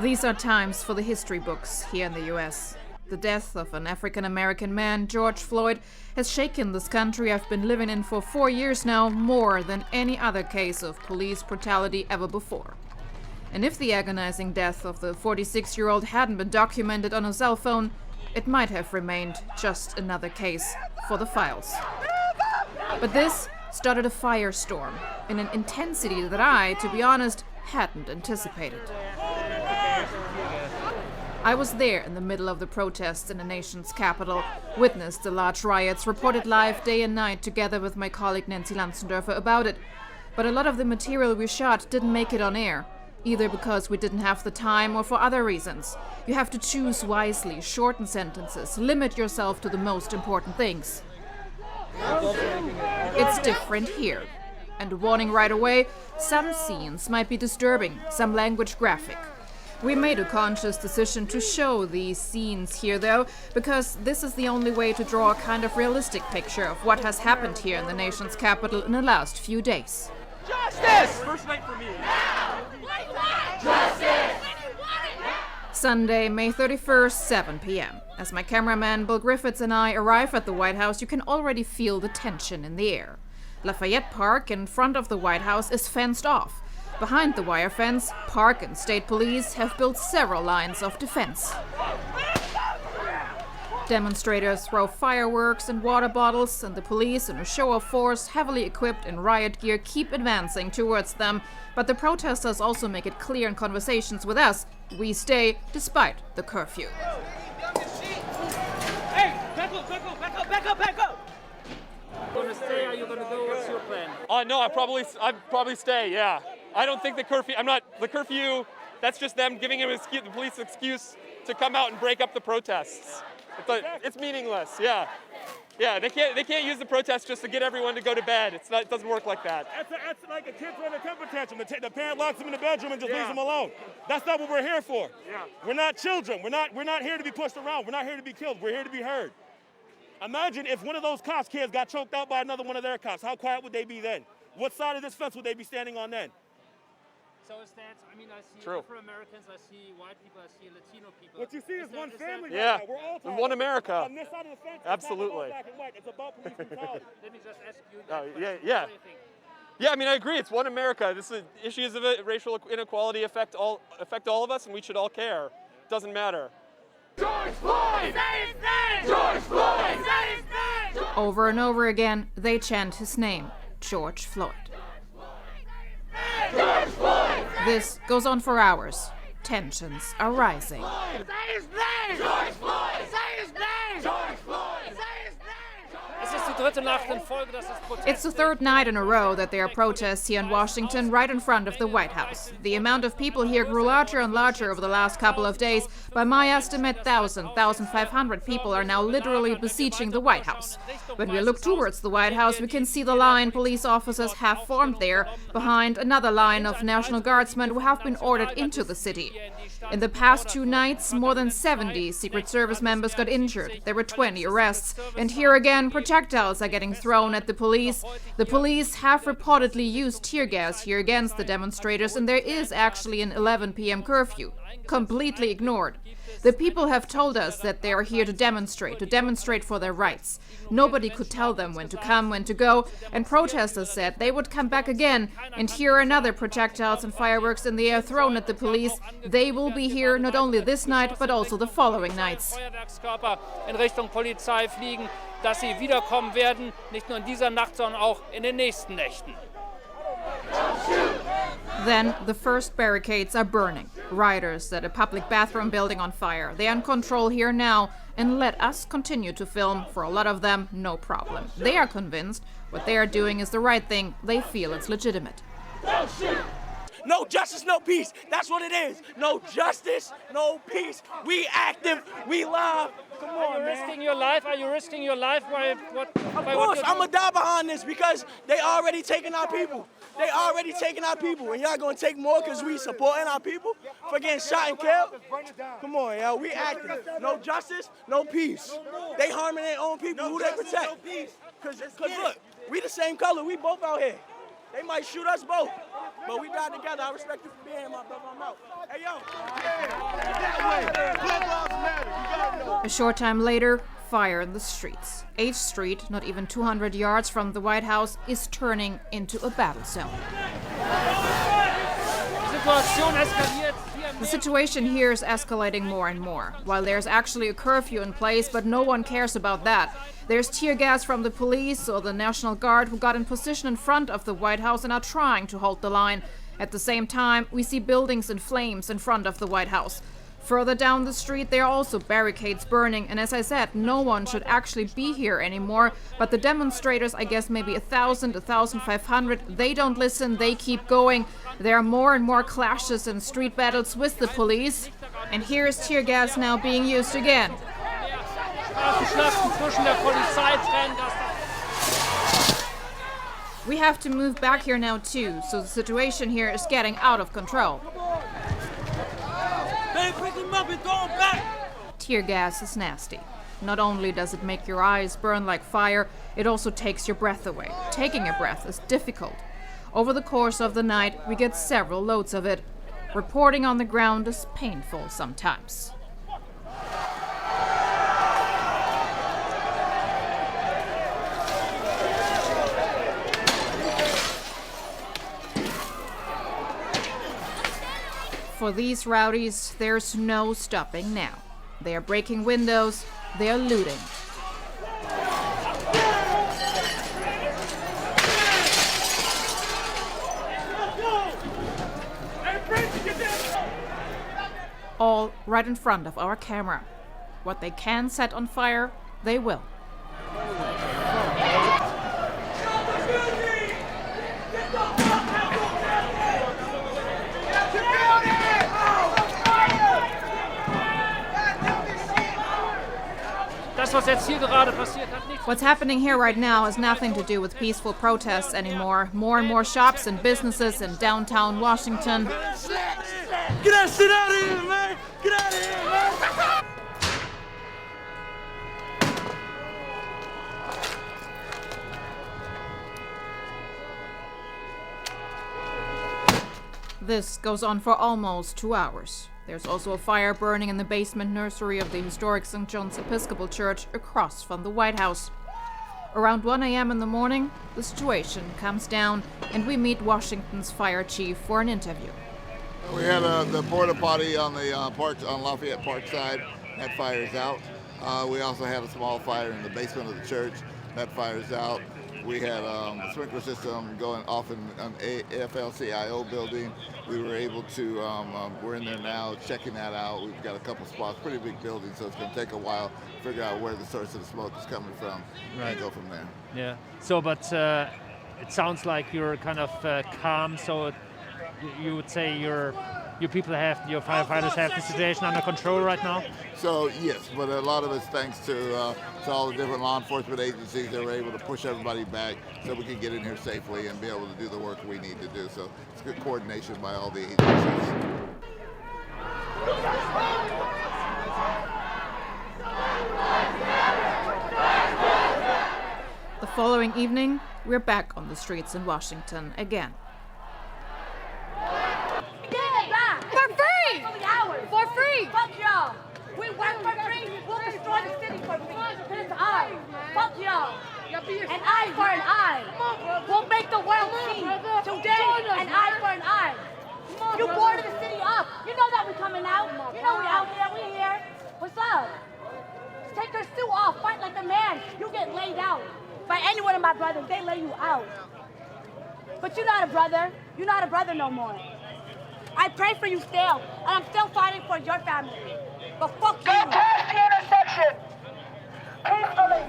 These are times for the history books here in the US. The death of an African-American man, George Floyd, has shaken this country I've been living in for 4 years now more than any other case of police brutality ever before. And if the agonizing death of the 46-year-old hadn't been documented on a cell phone, it might have remained just another case for the files. But this started a firestorm in an intensity that I, to be honest, hadn't anticipated. I was there in the middle of the protests in the nation's capital, witnessed the large riots, reported live day and night together with my colleague Nancy Lanzendoerfer about it. But a lot of the material we shot didn't make it on air, either because we didn't have the time or for other reasons. You have to choose wisely, shorten sentences, limit yourself to the most important things. It's different here. And warning right away, some scenes might be disturbing, some language graphic. We made a conscious decision to show these scenes here, though, because this is the only way to draw a kind of realistic picture of what has happened here in the nation's capital in the last few days. Justice! First night for me. Justice! Sunday, May 31st, 7 p.m. As my cameraman Bill Griffiths and I arrive at the White House, you can already feel the tension in the air. Lafayette Park in front of the White House is fenced off. Behind the wire fence, Park and State Police have built several lines of defense. Demonstrators throw fireworks and water bottles, and the police, in a show of force, heavily equipped in riot gear, keep advancing towards them. But the protesters also make it clear in conversations with us, we stay despite the curfew. Hey, back up! You gonna stay or you gonna go? What's your plan? No, I'd probably stay, yeah. I don't think the curfew, that's just them giving him the police excuse to come out and break up the protests. It's meaningless, yeah. Yeah, they can't use the protest just to get everyone to go to bed. It doesn't work like that. That's like a kid throwing a temper tantrum. The parent locks them in the bedroom and just leaves them alone. That's not what we're here for. Yeah. We're not children. We're not here to be pushed around. We're not here to be killed. We're here to be heard. Imagine if one of those cops' kids got choked out by another one of their cops. How quiet would they be then? What side of this fence would they be standing on then? So is that, I see True. Afro-Americans, I see white people, I see Latino people. What you see is one family. Yeah, right now. We're all tired. one America. On this side of the fence, Absolutely. It's not about black and white. It's about police brutality. Let me just ask you Oh, that question. yeah. What do you think? Yeah, I agree. It's one America. Issues of racial inequality affect all of us, and we should all care. It doesn't matter. George Floyd! Say his name! George Floyd! Say his name! Over and over again, they chant his name, George Floyd. George Floyd! This goes on for hours. Tensions are rising. Say his name! George Floyd! Say his name! George Floyd! Say his name! Es ist die dritte Nacht in Folge, dass es Proteste It's the third night in a row that there are protests here in Washington, right in front of the White House. The amount of people here grew larger and larger over the last couple of days. By my estimate, 1,500 people are now literally besieging the White House. When we look towards the White House, we can see the line police officers have formed there, behind another line of National Guardsmen who have been ordered into the city. In the past 2 nights, more than 70 Secret Service members got injured. There were 20 arrests. And here again, projectiles are getting thrown at the police. The police have reportedly used tear gas here against the demonstrators, and there is actually an 11 p.m. curfew. Completely ignored. The people have told us that they are here to demonstrate for their rights. Nobody could tell them when to come, when to go, and protesters said they would come back again, and here are another projectiles and fireworks in the air thrown at the police. They will be here not only this night, but also the following nights. Feuerwerkskörper in Richtung Polizei fliegen, dass sie wiederkommen werden, nicht nur in dieser Nacht, sondern auch in den nächsten Nächten. Then the first barricades are burning. Rioters set a public bathroom building on fire. They are in control here now and let us continue to film. For a lot of them, no problem. They are convinced what they are doing is the right thing. They feel it's legitimate. No justice, no peace. That's what it is. No justice, no peace. We active, we live. Come on, Are you risking your life? Are you risking your life by what? Of course, I'm gonna die behind this because they already taking our people. They already taking our people, and y'all gonna take more because we supporting our people for getting shot and killed? Come on, y'all, we active. No justice, no peace. They harming their own people. Who they protect? Because look, we the same color. We both out here. They might shoot us both, but we died together. I respect you for being here, my brother. I'm out. Hey, yo. A short time later, fire in the streets. 8th Street, not even 200 yards from the White House, is turning into a battle zone. The situation here is escalating more and more. While there's actually a curfew in place, but no one cares about that. There's tear gas from the police or the National Guard who got in position in front of the White House and are trying to hold the line. At the same time, we see buildings in flames in front of the White House. Further down the street, there are also barricades burning, and as I said, no one should actually be here anymore. But the demonstrators, I guess maybe 1,000, 1,500, they don't listen, they keep going. There are more and more clashes and street battles with the police. And here is tear gas now being used again. We have to move back here now too, so the situation here is getting out of control. Tear gas is nasty. Not only does it make your eyes burn like fire, it also takes your breath away. Taking a breath is difficult. Over the course of the night, we get several loads of it. Reporting on the ground is painful sometimes. For these rowdies, there's no stopping now. They are breaking windows, they are looting. All right in front of our camera. What they can set on fire, they will. What's happening here right now has nothing to do with peaceful protests anymore. More and more shops and businesses in downtown Washington. Get that shit out of here, man! Get out of here, man! This goes on for almost 2 hours. There's also a fire burning in the basement nursery of the historic St. John's Episcopal Church across from the White House. Around 1 a.m. in the morning, the situation calms down and we meet Washington's fire chief for an interview. We had the porta potty on the on Lafayette Park side. That fire's out. We also had a small fire in the basement of the church. That fire's out. We had a sprinkler system going off in an AFL-CIO building. We were able to, we're in there now checking that out. We've got a couple spots, pretty big building, so it's going to take a while to figure out where the source of the smoke is coming from and go from there. Yeah. So, but it sounds like you're kind of calm, so you would say your firefighters have the situation under control right now? So yes, but a lot of it's thanks to all the different law enforcement agencies that were able to push everybody back so we can get in here safely and be able to do the work we need to do. So it's good coordination by all the agencies. The following evening, we're back on the streets in Washington again. For free! Fuck y'all! We work for free, we'll destroy the city for free. It's eye. Fuck y'all! An eye for an eye. We'll make the world see. Today, an eye for an eye. You boarded the city up. You know that we're coming out. You know we're out here, we're here. What's up? Take your suit off, fight like a man. You get laid out. By any one of my brothers, they lay you out. But you're not a brother. You're not a brother no more. I pray for you still, and I'm still fighting for your family. But fuck you. Get past the intersection! Peacefully!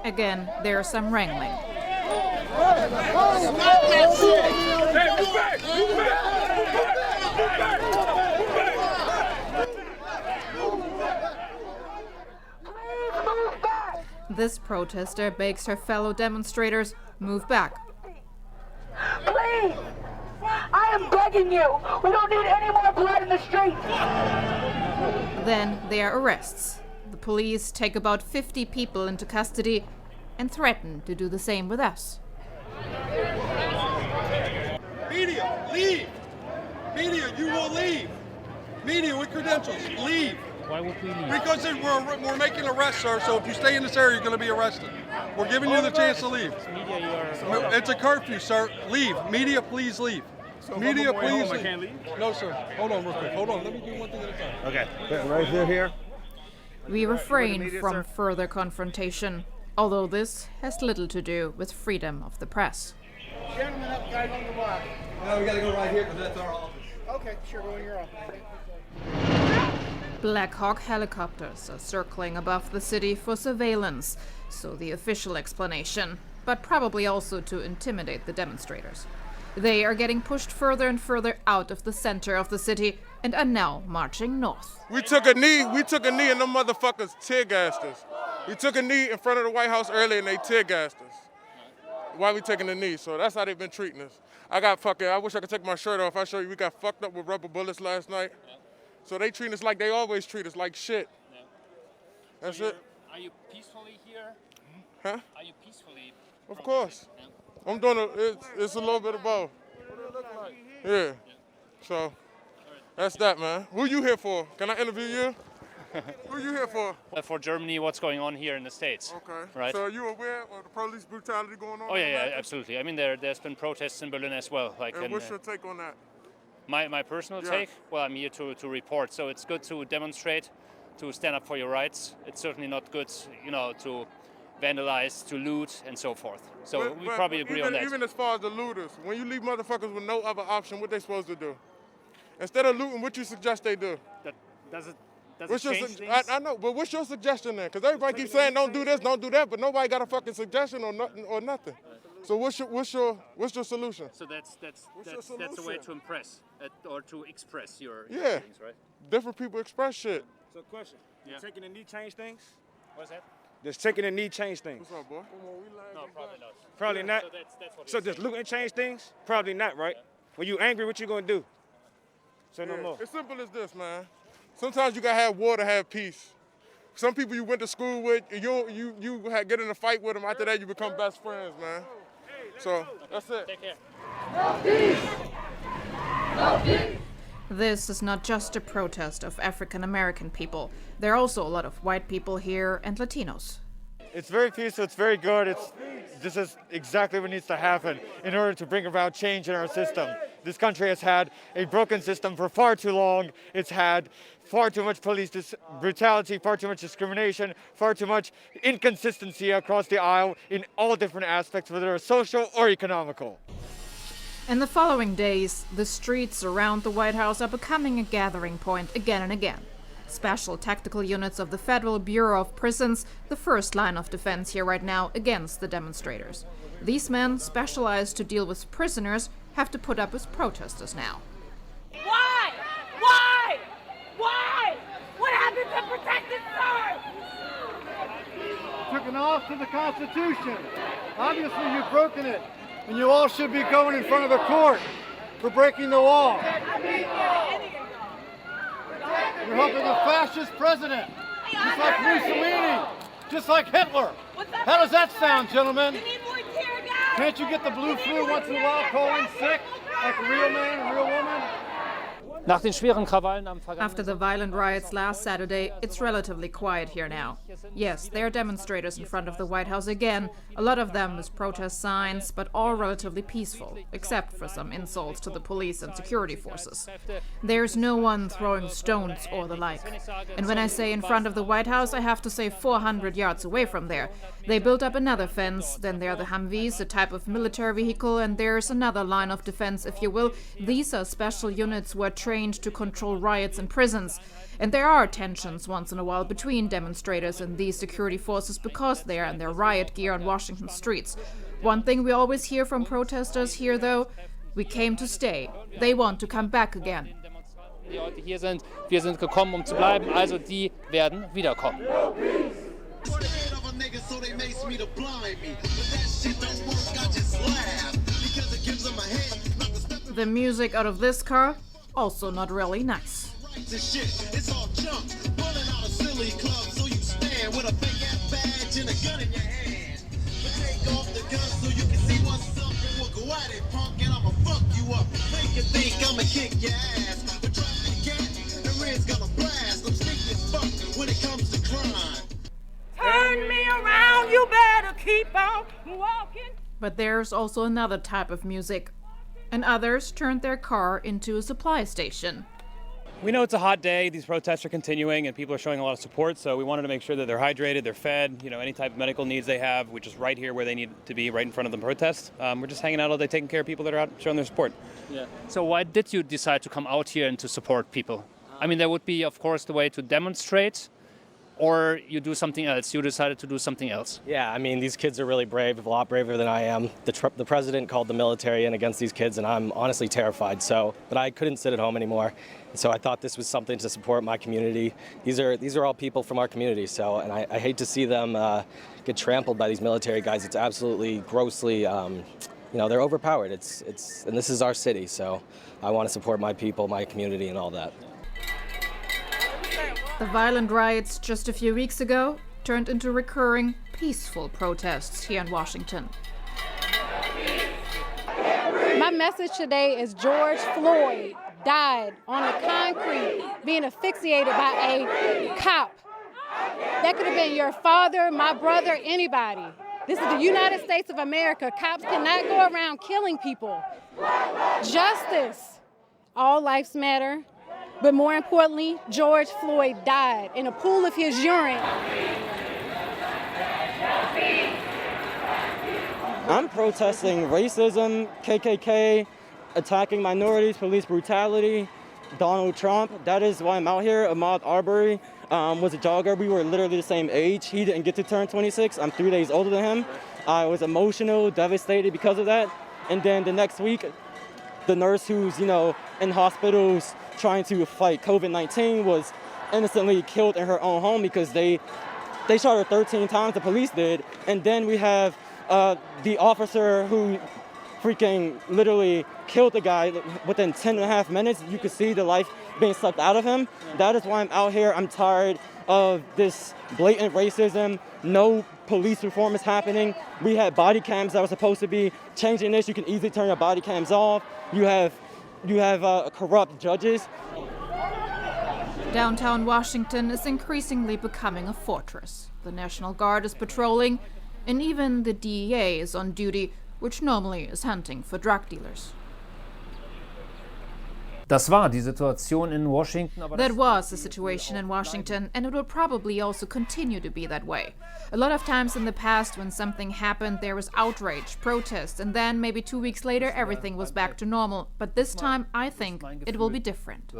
Again, there's some wrangling. This protester begs her fellow demonstrators, move back. Please! I am begging you! We don't need any more blood in the streets! Then there are arrests. The police take about 50 people into custody and threaten to do the same with us. Media, leave! Media, you will leave! Media with credentials, leave! Why would we leave? Because we're making arrests, sir, so if you stay in this area, you're going to be arrested. We're giving you the chance to leave. Media, you are... It's a curfew, sir. Leave. Media, please leave. Media, please home, leave. I can't leave? No, sir. Hold on real quick. Hold on. Let me do one thing at a time. Okay. Right here. We refrain from further confrontation, although this has little to do with freedom of the press. Gentlemen up, guys on the block. No, we gotta go right here because that's our office. Okay, sure, go in your office. Black Hawk helicopters are circling above the city for surveillance, so the official explanation, but probably also to intimidate the demonstrators. They are getting pushed further and further out of the center of the city and are now marching north. We took a knee and them motherfuckers tear gassed us. We took a knee in front of the White House earlier and they tear gassed us. Why we taking a knee? So that's how they've been treating us. I wish I could take my shirt off. I show you we got fucked up with rubber bullets last night. So they treat us like they always treat us, like shit. Yeah. That's So it. Are you peacefully here? Huh? Are you peacefully? Of course. Yeah. I'm doing it's a little bit of both. Yeah. So that's that, man. Who you here for? Can I interview you? Who you here for? For Germany, what's going on here in the States? Okay. Right. So are you aware of the police brutality going on? Oh in yeah, America? absolutely. I mean, there's been protests in Berlin as well. And what's your take on that? My personal Yeah. take? Well, I'm here to report. So it's good to demonstrate, to stand up for your rights. It's certainly not good, to vandalize, to loot, and so forth. So we probably agree on that. Even as far as the looters, when you leave motherfuckers with no other option, what they supposed to do? Instead of looting, what you suggest they do? Does it What's your change sug- things? I know, but what's your suggestion then? Because everybody keeps saying don't do this, don't do that, but nobody got a fucking suggestion or nothing. So what's your solution? So that's your a way solution? to impress or to express your Yeah. feelings, right? Different people express shit. So question, Yeah. taking a knee change things? What's that? Does taking a knee change things? What's up, boy? No, probably not. Probably not. So that's what So does looting change things? Probably not, right? When you angry, what you gonna do? Say no Yeah. more. It's simple as this, man. Sometimes you gotta have war to have peace. Some people you went to school with, you get in a fight with them. After that, you become best friends, man. So that's it. Take care. This is not just a protest of African American people. There are also a lot of white people here and Latinos. It's very peaceful, it's very good. This is exactly what needs to happen in order to bring about change in our system. This country has had a broken system for far too long. It's had far too much police brutality, far too much discrimination, far too much inconsistency across the aisle in all different aspects, whether it's social or economical. In the following days, the streets around the White House are becoming a gathering point again and again. Special tactical units of the Federal Bureau of Prisons, the first line of defense here right now against the demonstrators. These men, specialized to deal with prisoners, have to put up with protesters now. Why? Why? Why? What happened to protect the serve? Took an oath to the Constitution. Obviously, you've broken it, and you all should be going in front of the court for breaking the law. You're helping a fascist president, just like Mussolini, just like Hitler. How does that sound, gentlemen? Can't you get the blue flu once in a while, call in sick, like a real man, a real woman? Nach den schweren Krawallen am After the violent riots last Saturday, it's relatively quiet here now. Yes, there are demonstrators in front of the White House again, a lot of them with protest signs, but all relatively peaceful, except for some insults to the police and security forces. There's no one throwing stones or the like. And when I say in front of the White House, I have to say 400 yards away from there. They built up another fence, then there are the Humvees, a type of military vehicle, and there's another line of defense, if you will. These are special units who are trained to control riots in prisons. And there are tensions once in a while between demonstrators and these security forces because they are in their riot gear on Washington streets. One thing we always hear from protesters here, though, we came to stay. They want to come back again. Die heute hier sind, wir sind gekommen, um zu bleiben, also die werden wiederkommen. The music out of this car, also not really nice. It's all junk, running out of silly clubs, so you man with a fake ass badge and a gun in your hand. But take off the gun so you can see what's up and we'll go at it, punk, and I'ma fuck you up. Make you think I'ma kick your ass. But try it again, the red's gonna blast. I'm sneaky as fuck when it comes to crime. Turn me around, you better keep on walking. But there's also another type of music. And others turned their car into a supply station. We know it's a hot day, these protests are continuing, and people are showing a lot of support, so we wanted to make sure that they're hydrated, they're fed, any type of medical needs they have, which is right here where they need to be, right in front of the protest. We're just hanging out all day taking care of people that are out showing their support. Yeah. So why did you decide to come out here and to support people? I mean, there would be, of course, the way to demonstrate, or you do something else. You decided to do something else. Yeah, I mean, these kids are really brave, a lot braver than I am. The president called the military in against these kids, and I'm honestly terrified. But I couldn't sit at home anymore. So I thought this was something to support my community. These are all people from our community. And I hate to see them get trampled by these military guys. It's absolutely grossly, they're overpowered. And this is our city. So I want to support my people, my community, and all that. The violent riots just a few weeks ago turned into recurring, peaceful protests here in Washington. My message today is George Floyd died on the concrete being asphyxiated by a cop. That could have been your father, my brother, anybody. This is the United States of America. Cops cannot go around killing people. Justice. All lives matter. But more importantly, George Floyd died in a pool of his urine. I'm protesting racism, KKK, attacking minorities, police brutality, Donald Trump. That is why I'm out here. Ahmaud Arbery was a jogger. We were literally the same age. He didn't get to turn 26. I'm 3 days older than him. I was emotional, devastated because of that. And then the next week, the nurse who's, in hospitals trying to fight COVID-19 was innocently killed in her own home because they shot her 13 times, the police did. And then we have the officer who freaking literally killed the guy within 10.5 minutes. You could see the life being sucked out of him. That is why I'm out here. I'm tired of this blatant racism. No police reform is happening. We had body cams that were supposed to be changing this. You can easily turn your body cams off. You have corrupt judges. Downtown Washington is increasingly becoming a fortress. The National Guard is patrolling, and even the DEA is on duty, which normally is hunting for drug dealers. Das war die Situation in Washington. That was the situation in Washington, and it will probably also continue to be that way. A lot of times in the past, when something happened, there was outrage, protest, and then maybe 2 weeks later, everything was back to normal. But this time, I think it will be different.